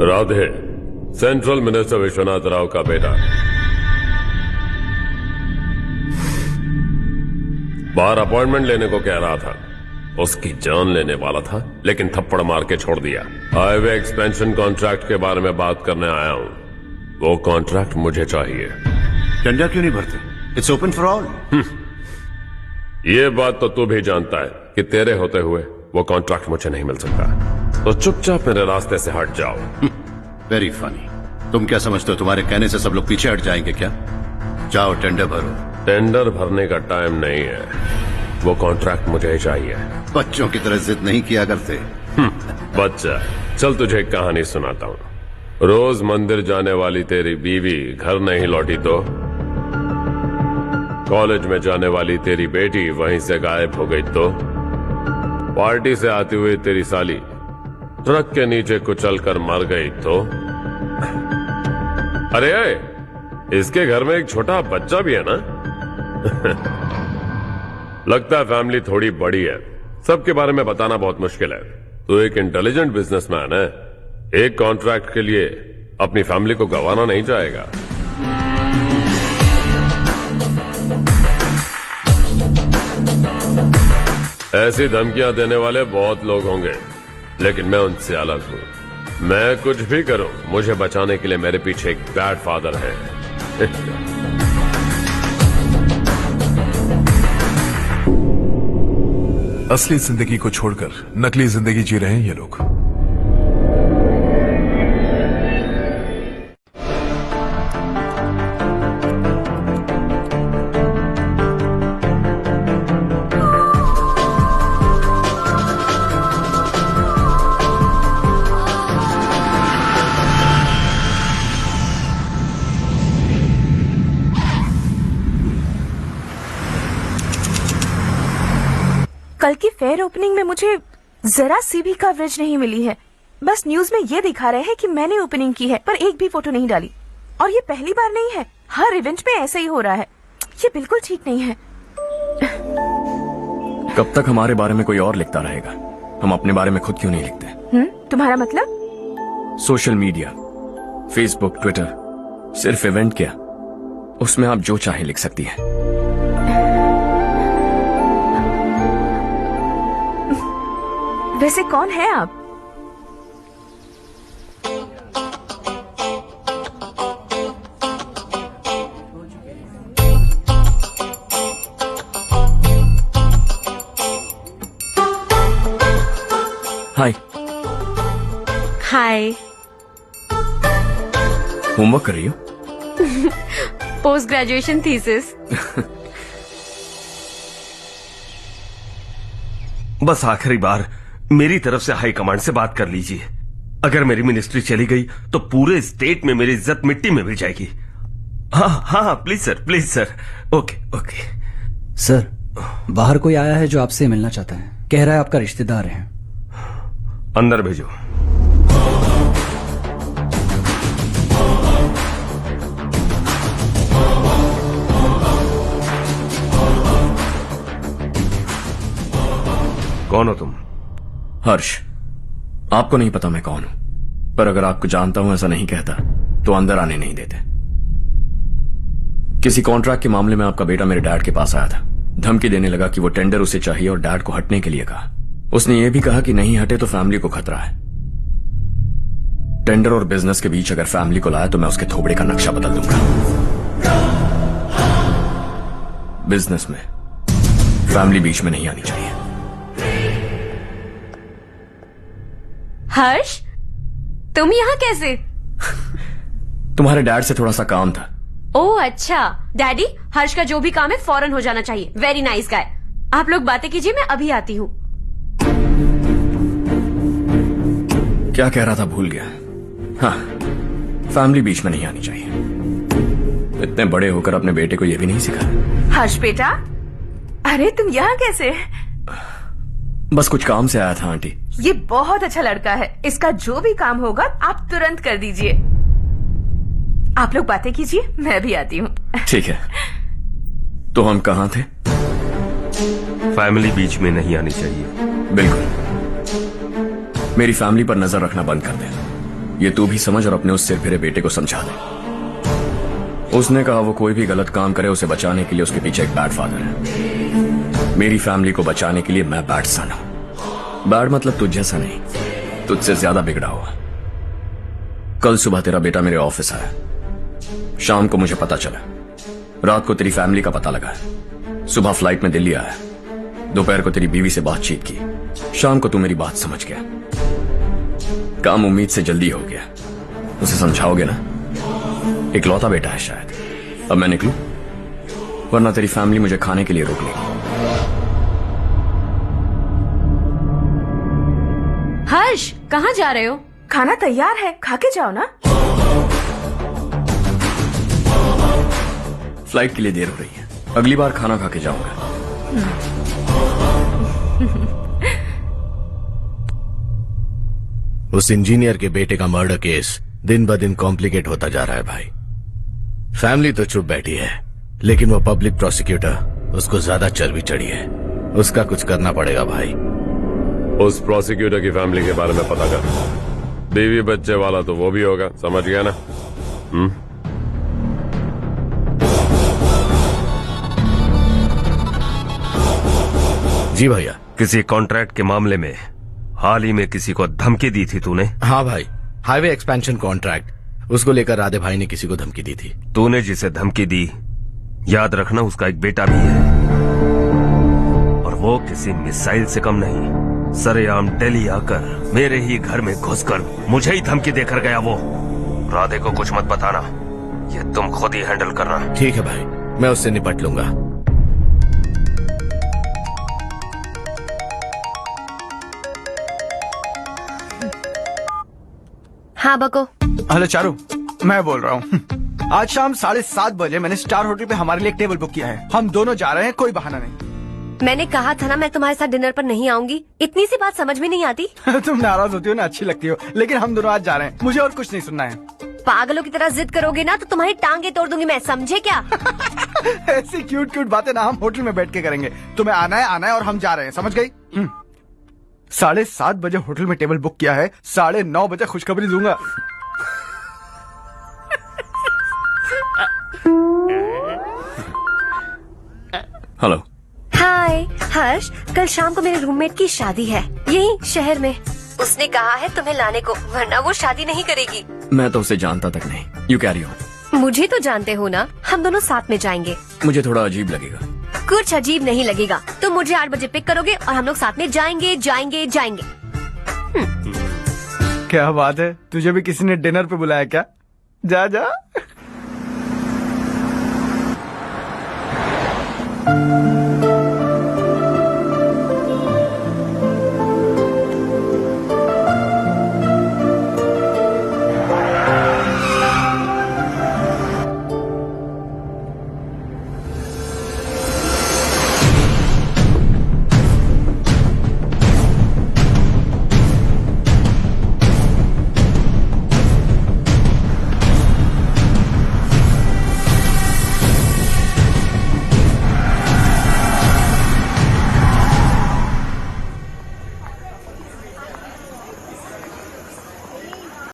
Radhe, central minister Vishwanath Rao का बेटा। बाहर अपॉइंटमेंट लेने को कह रहा था, उसकी जान लेने वाला था, लेकिन थप्पड़ मार के छोड़ दिया। हाईवे एक्सपेंशन कॉन्ट्रैक्ट के बारे में बात करने आया हूं। वो कॉन्ट्रैक्ट मुझे चाहिए। टेंडर क्यों नहीं भरते? It's open for all. ये बात तो तू भी जानता है कि तेरे होते हुए वो कॉन्ट्रैक्ट मुझे नहीं मिल सकता, तो चुपचाप मेरे रास्ते से हट जाओ। Very funny. तुम क्या समझते हो तुम्हारे कहने से सब लोग पीछे हट जाएंगे क्या? जाओ टेंडर भरो। टेंडर भरने का टाइम नहीं है, वो कॉन्ट्रैक्ट मुझे ही चाहिए। बच्चों की तरह जिद नहीं किया करते। बच्चा, चल तुझे एक कहानी सुनाता हूँ। रोज मंदिर जाने वाली तेरी बीवी घर नहीं लौटी तो कॉलेज में जाने वाली तेरी बेटी वहीं से गायब हो गई तो पार्टी से आती हुई तेरी साली ट्रक के नीचे कुचल कर मर गई तो अरे इसके घर में एक छोटा बच्चा भी है ना। लगता है फैमिली थोड़ी बड़ी है, सबके बारे में बताना बहुत मुश्किल है। तो एक इंटेलिजेंट बिजनेसमैन है, एक कॉन्ट्रैक्ट के लिए अपनी फैमिली को गंवाना नहीं चाहेगा। ऐसी धमकियां देने वाले बहुत लोग होंगे, लेकिन मैं उनसे अलग हूं। मैं कुछ भी करूं, मुझे बचाने के लिए मेरे पीछे एक बैड फादर है। असली जिंदगी को छोड़कर नकली जिंदगी जी रहे हैं ये लोग। कल की फेयर ओपनिंग में मुझे जरा सी भी कवरेज नहीं मिली है। बस न्यूज में ये दिखा रहे हैं कि मैंने ओपनिंग की है, पर एक भी फोटो नहीं डाली। और ये पहली बार नहीं है, हर इवेंट में ऐसा ही हो रहा है। ये बिल्कुल ठीक नहीं है। कब तक हमारे बारे में कोई और लिखता रहेगा? हम अपने बारे में खुद क्यों नहीं लिखते? तुम्हारा मतलब? सोशल मीडिया, फेसबुक, ट्विटर, सिर्फ इवेंट क्या, उसमें आप जो चाहे लिख सकती हैं। वैसे कौन है आप? हाय। हाय। होमवर्क कर रही हो? Post graduation thesis. बस आखिरी बार मेरी तरफ से हाई कमांड से बात कर लीजिए। अगर मेरी मिनिस्ट्री चली गई तो पूरे स्टेट में मेरी इज्जत मिट्टी में मिल जाएगी। हाँ हाँ प्लीज सर। ओके। सर, बाहर कोई आया है जो आपसे मिलना चाहता है। कह रहा है आपका रिश्तेदार है। अंदर भेजो। कौन हो तुम? हर्ष। आपको नहीं पता मैं कौन हूं, पर अगर आपको जानता हूं ऐसा नहीं कहता तो अंदर आने नहीं देते। किसी कॉन्ट्रैक्ट के मामले में आपका बेटा मेरे डैड के पास आया था। धमकी देने लगा कि वो टेंडर उसे चाहिए और डैड को हटने के लिए कहा। उसने ये भी कहा कि नहीं हटे तो फैमिली को खतरा है। टेंडर और बिजनेस के बीच अगर फैमिली को लाया तो मैं उसके थोबड़े का नक्शा बदल दूंगा। बिजनेस में फैमिली बीच में नहीं आनी चाहिए। हर्ष, तुम यहाँ कैसे? तुम्हारे डैड से थोड़ा सा काम था। ओह अच्छा। डैडी, हर्ष का जो भी काम है फौरन हो जाना चाहिए। Very nice guy. आप लोग बातें कीजिए, मैं अभी आती हूँ। क्या कह रहा था भूल गया। हाँ, फैमिली बीच में नहीं आनी चाहिए। इतने बड़े होकर अपने बेटे को यह भी नहीं सिखाया। हर्ष बेटा, अरे तुम यहाँ कैसे? बस कुछ काम से आया था आंटी। ये बहुत अच्छा लड़का है। इसका जो भी काम होगा आप तुरंत कर दीजिए। आप लोग बातें कीजिए, मैं भी आती हूँ। ठीक है। तो हम कहाँ थे? फैमिली बीच में नहीं आनी चाहिए। बिल्कुल। मेरी फैमिली पर नजर रखना बंद कर दे। ये तू भी समझ और अपने उस सिर फिरे बेटे को समझा दे। उसने कहा वो कोई भी गलत काम करे उसे बचाने के लिए उसके पीछे एक बैड फादर है। मेरी फैमिली को बचाने के लिए मैं बैड सन हूं। बैड मतलब तुझ जैसा नहीं, तुझसे ज्यादा बिगड़ा हुआ। कल सुबह तेरा बेटा मेरे ऑफिस आया, शाम को मुझे पता चला, रात को तेरी फैमिली का पता लगा, सुबह फ्लाइट में दिल्ली आया, दोपहर को तेरी बीवी से बातचीत की, शाम को तू मेरी बात समझ गया। काम उम्मीद से जल्दी हो गया। उसे समझाओगे ना? इकलौता बेटा है शायद। अब मैं निकलूं, वरना तेरी फैमिली मुझे खाने के लिए रोक लेगी। हर्ष, कहाँ जा रहे हो? खाना तैयार है, खा के जाओ ना। फ्लाइट के लिए देर हो रही है, अगली बार खाना खा के जाऊंगा। उस इंजीनियर के बेटे का मर्डर केस दिन ब दिन कॉम्प्लिकेट होता जा रहा है भाई। फैमिली तो चुप बैठी है, लेकिन वो पब्लिक प्रोसिक्यूटर उसको ज्यादा चर्बी चढ़ी है। उसका कुछ करना पड़ेगा भाई। उस प्रोसिक्यूटर की फैमिली के बारे में पता कर। बीवी बच्चे वाला तो वो भी होगा, समझ गया ना? जी भैया। किसी कॉन्ट्रैक्ट के मामले में हाल ही में किसी को धमकी दी थी तूने? हाँ भाई, हाईवे एक्सपेंशन कॉन्ट्रैक्ट, उसको लेकर राधे भाई ने किसी को धमकी दी थी। तूने जिसे धमकी दी, याद रखना उसका एक बेटा भी है, और वो किसी मिसाइल से कम नहीं। सरेआम दिल्ली आकर मेरे ही घर में घुसकर मुझे ही धमकी देकर गया वो। राधे को कुछ मत बताना, ये तुम खुद ही हैंडल करना। ठीक है भाई, मैं उससे निपट लूंगा। हाँ बको। हेलो चारू, मैं बोल रहा हूँ। आज शाम 7:30 बजे मैंने स्टार होटल पे हमारे लिए एक टेबल बुक किया है। हम दोनों जा रहे हैं, कोई बहाना नहीं। मैंने कहा था ना मैं तुम्हारे साथ डिनर पर नहीं आऊंगी। इतनी सी बात समझ में नहीं आती? तुम नाराज होती हो ना, अच्छी लगती हो, लेकिन हम दोनों आज जा रहे हैं। मुझे और कुछ नहीं सुनना है। पागलों की तरह जिद करोगे ना तो तुम्हारी टांगे तोड़ दूंगी मैं, समझे क्या? ऐसी क्यूट क्यूट बातें ना हम होटल में बैठ के करेंगे। तुम्हें आना है और हम जा रहे हैं, समझ गई? 7:30 बजे होटल में टेबल बुक किया है, 9:30 बजे खुशखबरी दूंगा। हेलो। हाय हर्ष, कल शाम को मेरे रूममेट की शादी है यही शहर में। उसने कहा है तुम्हें लाने को, वरना वो शादी नहीं करेगी। मैं तो उसे जानता तक नहीं। You carry on. मुझे तो जानते हो ना, हम दोनों साथ में जाएंगे। मुझे थोड़ा अजीब लगेगा। कुछ अजीब नहीं लगेगा। तुम मुझे 8 बजे पिक करोगे और हम लोग साथ में जाएंगे जाएंगे जाएंगे। क्या बात है, तुझे भी किसी ने डिनर पे बुलाया क्या? जा जा।